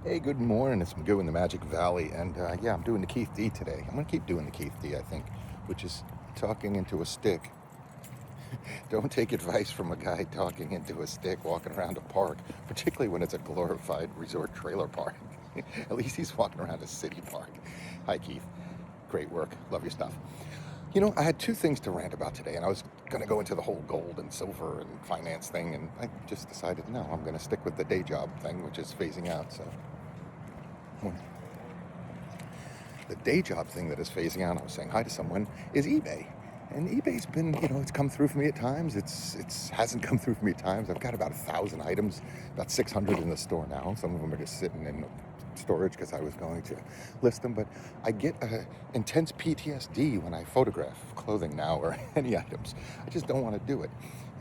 Hey, good morning. It's Magoo in the Magic Valley, and yeah, I'm doing the Keith D today. I'm gonna keep doing the Keith D, I think, which is talking into a stick. Don't take advice from a guy talking into a stick walking around a park, particularly when it's a glorified resort trailer park. At least he's walking around a city park. Hi, Keith. Great work. Love your stuff. You know, I had two things to rant about today, and I was going to go into the whole gold and silver and finance thing, and I just decided, no, I'm going to stick with the day job thing, which is phasing out. So, the day job thing that is phasing out, I was saying hi to someone, is eBay. And eBay's been, it's come through for me at times. It's hasn't come through for me at times. I've got about 1,000 items, about 600 in the store now. Some of them are just sitting in storage because I was going to list them. But I get intense PTSD when I photograph clothing now or any items. I just don't want to do it.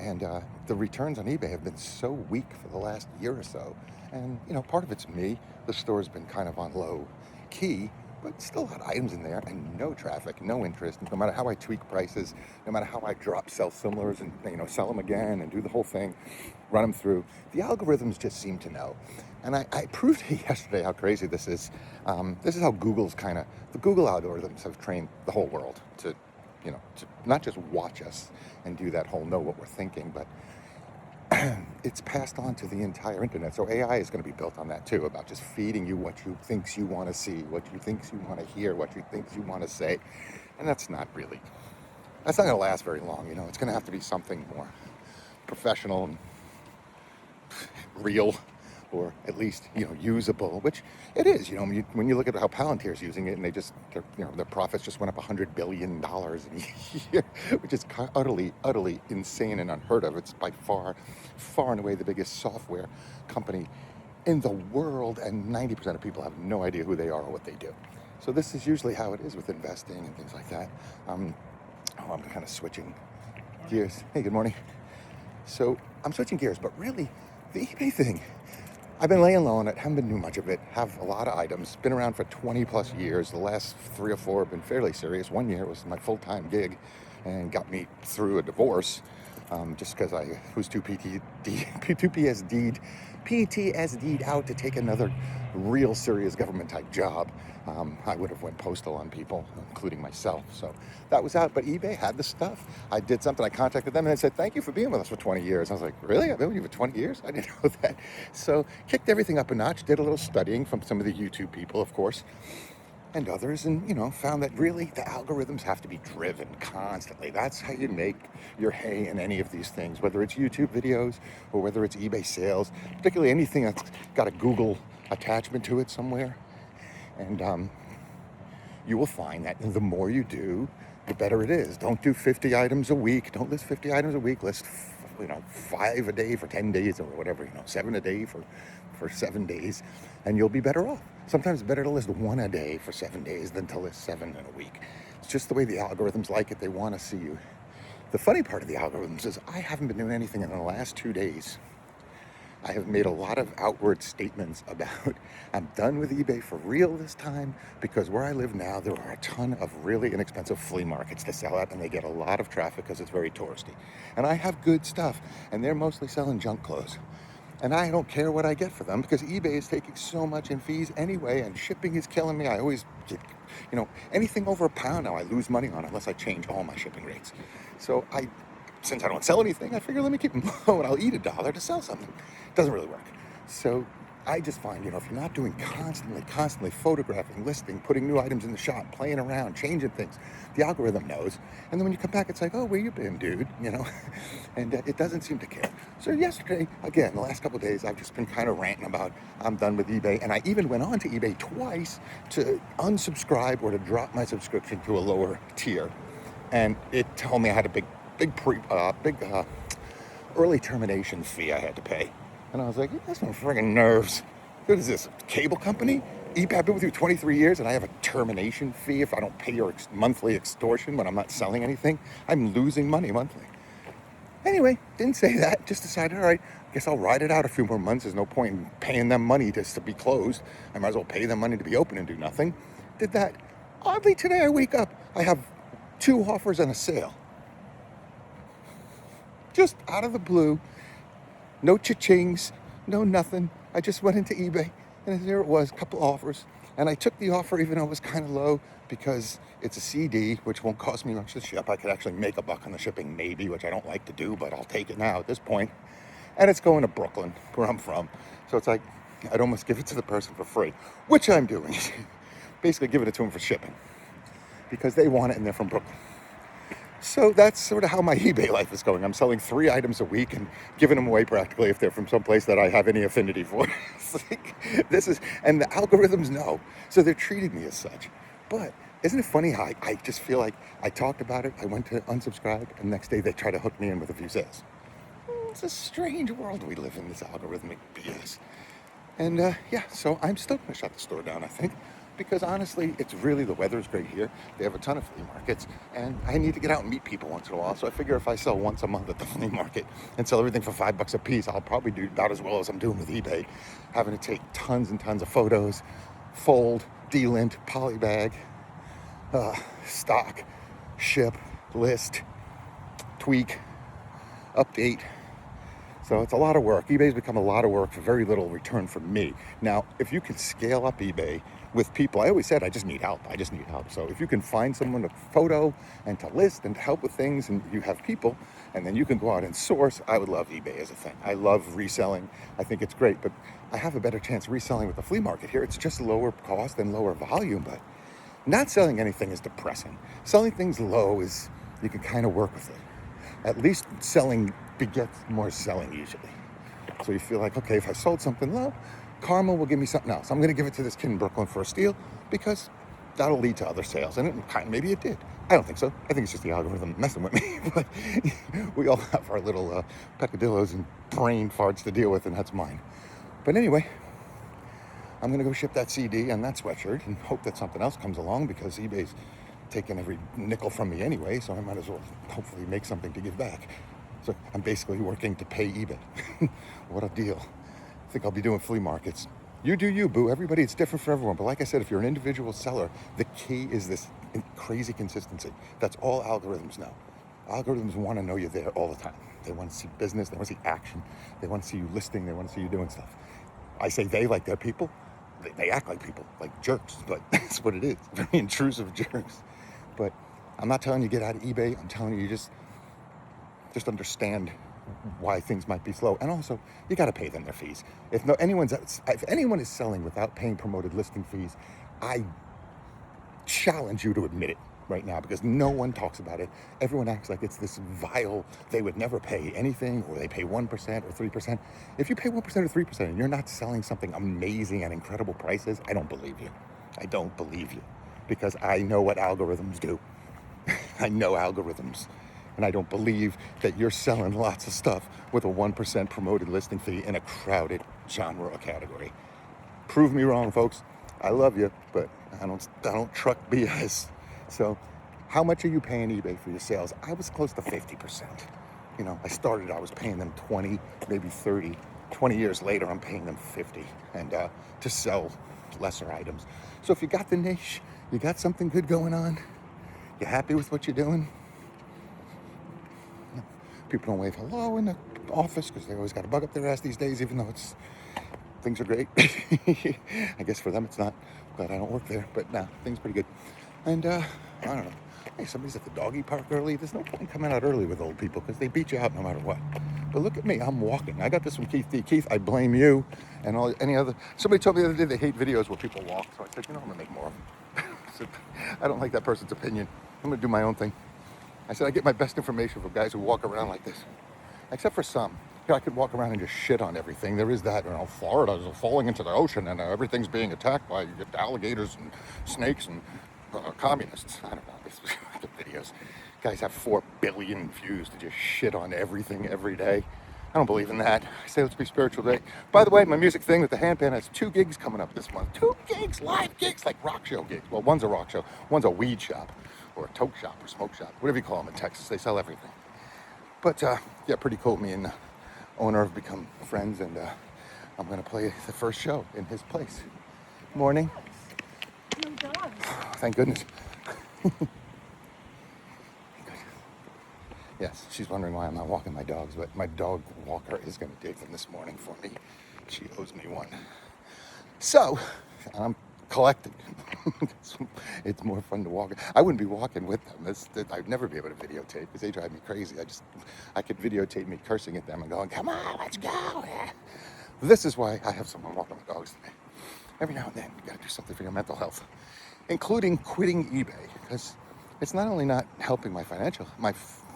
And the returns on eBay have been so weak for the last year or so. And, part of it's me. The store's been kind of on low key, but still a lot of items in there and no traffic, no interest. No matter how I tweak prices, no matter how I drop sell similars and sell them again and do the whole thing, run them through, the algorithms just seem to know. And I proved yesterday how crazy this is. This is how the Google algorithms have trained the whole world to not just watch us and do that whole know what we're thinking, but it's passed on to the entire internet. So AI is going to be built on that too, about just feeding you what you thinks you want to see, what you thinks you want to hear, what you thinks you want to say. And that's not going to last very long. It's going to have to be something more professional and real, or at least, usable, which it is. When you look at how Palantir's using it, and their profits just went up $100 billion in a year, which is utterly insane and unheard of. It's by far and away the biggest software company in the world, and 90% of people have no idea who they are or what they do. So this is usually how it is with investing and things like that. I'm kind of switching gears. Hey, good morning. So I'm switching gears, but really, the eBay thing, I've been laying low on it, haven't been doing much of it, have a lot of items, been around for 20 plus years. The last 3 or 4 have been fairly serious. 1 year was my full-time gig and got me through a divorce, just because I was too PTSD'd out to take another real serious government type job. I would have went postal on people, including myself. So that was out, but eBay had the stuff. I did something, I contacted them and they said, thank you for being with us for 20 years. I was like, really? I've been with you for 20 years? I didn't know that. So kicked everything up a notch, did a little studying from some of the YouTube people, of course, and others, and found that really the algorithms have to be driven constantly. That's how you make your hay in any of these things, whether it's YouTube videos or whether it's eBay sales, particularly anything that's got a Google attachment to it somewhere. And you will find that the more you do, the better it is. Don't do 50 items a week. Don't list 50 items a week. List 5 a day for 10 days or whatever, 7 a day for 7 days, and you'll be better off. Sometimes it's better to list 1 a day for 7 days than to list 7 in a week. It's just the way the algorithms like it. They want to see you. The funny part of the algorithms is I haven't been doing anything in the last 2 days. I have made a lot of outward statements about I'm done with eBay for real this time, because where I live now, there are a ton of really inexpensive flea markets to sell at, and they get a lot of traffic because it's very touristy. And I have good stuff, and they're mostly selling junk clothes. And I don't care what I get for them because eBay is taking so much in fees anyway, and shipping is killing me. I always get, anything over £1 now I lose money on unless I change all my shipping rates. So since I don't sell anything, I figure let me keep them low and I'll eat $1 to sell something. It doesn't really work. So I just find, if you're not doing constantly photographing, listing, putting new items in the shop, playing around, changing things, the algorithm knows. And then when you come back, it's like, oh, where you been, dude? And it doesn't seem to care. So yesterday, again, the last couple of days, I've just been kind of ranting about I'm done with eBay. And I even went on to eBay twice to unsubscribe or to drop my subscription to a lower tier. And it told me I had a big early termination fee I had to pay. And I was like, that's no friggin' nerves. What is this, a cable company? eBay, I've been with you 23 years and I have a termination fee if I don't pay your monthly extortion when I'm not selling anything. I'm losing money monthly. Anyway, didn't say that. Just decided, all right, I guess I'll ride it out a few more months. There's no point in paying them money just to be closed. I might as well pay them money to be open and do nothing. Did that. Oddly, today I wake up, I have 2 offers and a sale. Just out of the blue. No cha-chings, no nothing. I just went into eBay And there it was, a couple offers. And I took the offer even though it was kind of low because it's a CD, which won't cost me much to ship. I could actually make a buck on the shipping maybe, which I don't like to do, but I'll take it now at this point. And it's going to Brooklyn, where I'm from. So it's like, I'd almost give it to the person for free, which I'm doing. Basically giving it to them for shipping because they want it and they're from Brooklyn. So that's sort of how my eBay life is going. I'm selling 3 items a week and giving them away practically if they're from someplace that I have any affinity for. And the algorithms know, so they're treating me as such. But isn't it funny how I just feel like I talked about it, I went to unsubscribe, and the next day they try to hook me in with a few sales. It's a strange world we live in, this algorithmic BS. And yeah, so I'm still going to shut the store down, I think. Because honestly, it's really, the weather's great here. They have a ton of flea markets, and I need to get out and meet people once in a while. So I figure if I sell once a month at the flea market and sell everything for $5 a piece, I'll probably do about as well as I'm doing with eBay. Having to take tons and tons of photos, fold, delint, polybag, stock, ship, list, tweak, update. So it's a lot of work. eBay's become a lot of work for very little return from me. Now, if you can scale up eBay with people, I always said I just need help. So if you can find someone to photo and to list and to help with things, and you have people, and then you can go out and source, I would love eBay as a thing. I love reselling. I think it's great, but I have a better chance reselling with the flea market here. It's just lower cost and lower volume, but not selling anything is depressing. Selling things low is, you can kind of work with it. At least selling begets more selling usually. So you feel like, okay, if I sold something low, karma will give me something else. I'm going to give it to this kid in Brooklyn for a steal because that'll lead to other sales. And maybe it did. I don't think so. I think it's just the algorithm messing with me. But we all have our little peccadillos and brain farts to deal with, and that's mine. But anyway, I'm going to go ship that CD and that sweatshirt and hope that something else comes along because eBay's taking every nickel from me anyway, so I might as well hopefully make something to give back. So I'm basically working to pay eBay. What a deal. I think I'll be doing flea markets. You do you, boo. Everybody, it's different for everyone. But like I said, if you're an individual seller, the key is this crazy consistency. That's all algorithms know. Algorithms want to know you're there all the time. They want to see business. They want to see action. They want to see you listing. They want to see you doing stuff. I say they like they're people. They act like people, like jerks. But that's what it is. Very intrusive jerks. But I'm not telling you get out of eBay. I'm telling you just understand why things might be slow. And also, you got to pay them their fees. If anyone is selling without paying promoted listing fees, I challenge you to admit it right now because no one talks about it. Everyone acts like it's this vile, they would never pay anything, or they pay 1% or 3%. If you pay 1% or 3% and you're not selling something amazing at incredible prices, I don't believe you. I don't believe you because I know what algorithms do. I know algorithms. And I don't believe that you're selling lots of stuff with a 1% promoted listing fee in a crowded genre or category. Prove me wrong, folks. I love you, but I don't truck BS. So how much are you paying eBay for your sales? I was close to 50%. I was paying them 20, maybe 30. 20 years later, I'm paying them 50 and to sell lesser items. So if you got the niche, you got something good going on, you're happy with what you're doing. People don't wave hello in the office because they always got a bug up their ass these days, even though things are great. I guess for them it's not. Glad I don't work there, but nah, things pretty good. And I don't know. Hey, somebody's at the doggy park early. There's no point coming out early with old people because they beat you out no matter what. But look at me, I'm walking. I got this from Keith D. Keith, I blame you and any other. Somebody told me the other day they hate videos where people walk. So I said, I'm gonna make more of them. So I don't like that person's opinion. I'm gonna do my own thing. I said I get my best information from guys who walk around like this, except for some. I could walk around and just shit on everything. There is that, Florida is falling into the ocean and everything's being attacked by alligators and snakes and communists. I don't know, these videos. Guys have 4 billion views to just shit on everything every day. I don't believe in that. I say let's be spiritual today. By the way, my music thing with the handpan has 2 gigs coming up this month. 2 gigs, live gigs, like rock show gigs. Well, one's a rock show, one's a weed shop, or a toke shop, or smoke shop, whatever you call them in Texas. They sell everything. But yeah, pretty cool. Me and the owner have become friends, and I'm going to play the first show in his place. Morning. No dogs. Thank goodness. Yes, she's wondering why I'm not walking my dogs, but my dog walker is going to dig them this morning for me. She owes me one. So I'm collecting. It's more fun to walk. I wouldn't be walking with them. I'd never be able to videotape because they drive me crazy. I could videotape me cursing at them and going, "Come on, let's go." Yeah. This is why I have someone walking the dogs today. Every now and then, you gotta do something for your mental health, including quitting eBay, because it's not only not helping my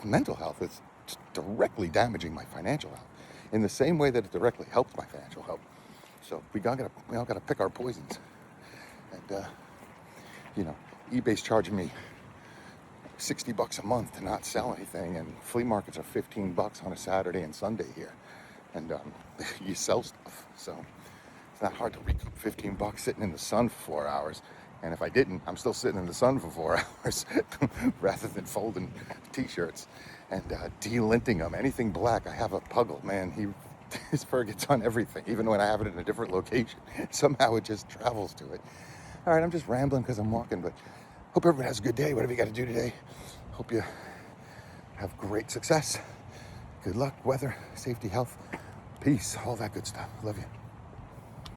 mental health, it's directly damaging my financial health in the same way that it directly helped my financial health. So we all gotta pick our poisons. And you know, eBay's charging me $60 a month to not sell anything, and flea markets are $15 on a Saturday and Sunday here, and you sell stuff, so it's not hard to recoup $15 sitting in the sun for 4 hours. And if I didn't, I'm still sitting in the sun for 4 hours rather than folding t-shirts and delinting them. Anything black, I have a puggle, man. His fur gets on everything, even when I have it in a different location. Somehow it just travels to it. All right, I'm just rambling because I'm walking, but hope everybody has a good day, whatever you got to do today. Hope you have great success. Good luck, weather, safety, health, peace, all that good stuff. Love you.